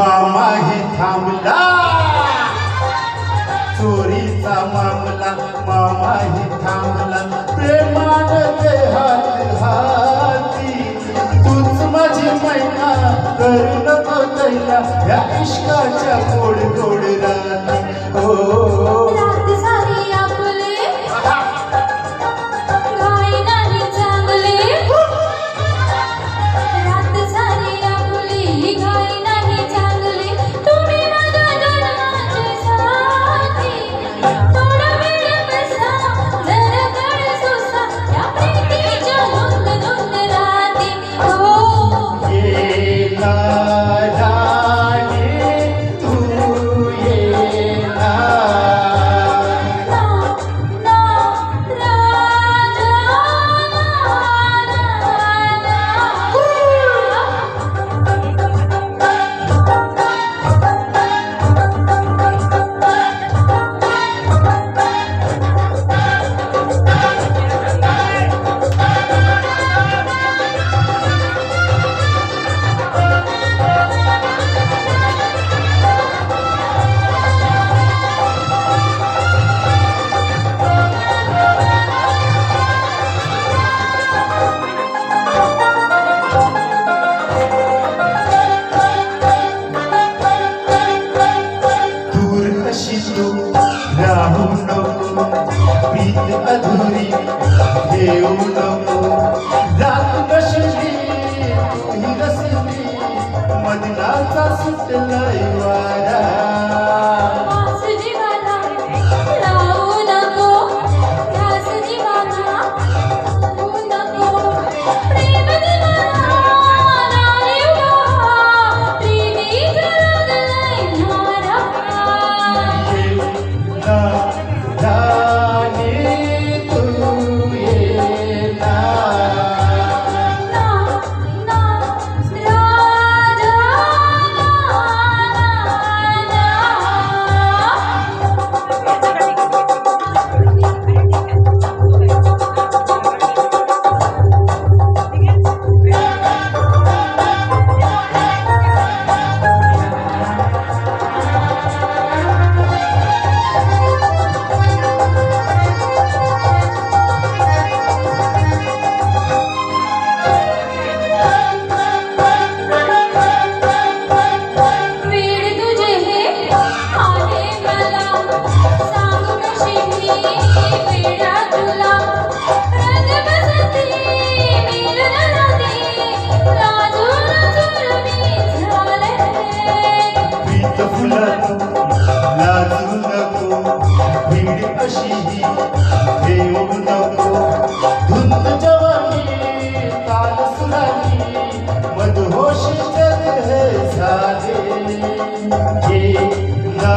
मामाही थांबला, चोरीचा मामला मामाही थांबला, प्रेमाने हात हाती तूच माझी मैना, करू नको कैला या इश्काच्या गोड गोड राती. हो रात सारी आपले गायनाने चांगले, रात सारी आपली गायनाने चांगले, तुम्ही माझ्या जन्माचे साथी. थोडा वेळ बसा जरा कळ सोसा या प्रीतीच्या धुंद धुंद राती. हो येना राणी तू येना, ना राजा दूर अशी तू राहू नको, प्रीत अधुरी ठेवू नको, रात कशी तू रसली मदनाचा सुटलाय वारा. वास जीवाला लावू नको, ध्यास जीवाला लावू नको, प्रेम दिवाना नाही उभा, प्रीतीचा लागलाय न्हारा. येना राणी तू येना, ना राजा वेड तुझे हे आले मला, सांग कशी मी वेडा तुला. रंग बसती मिलन नदी, लाजून जुलमी झाले. प्रीत फुला तू लाजू नको, भिडी अशीही ठेवू नको, धुंद जवानी काल सुरानी मदहोशी जग हे झाले. येना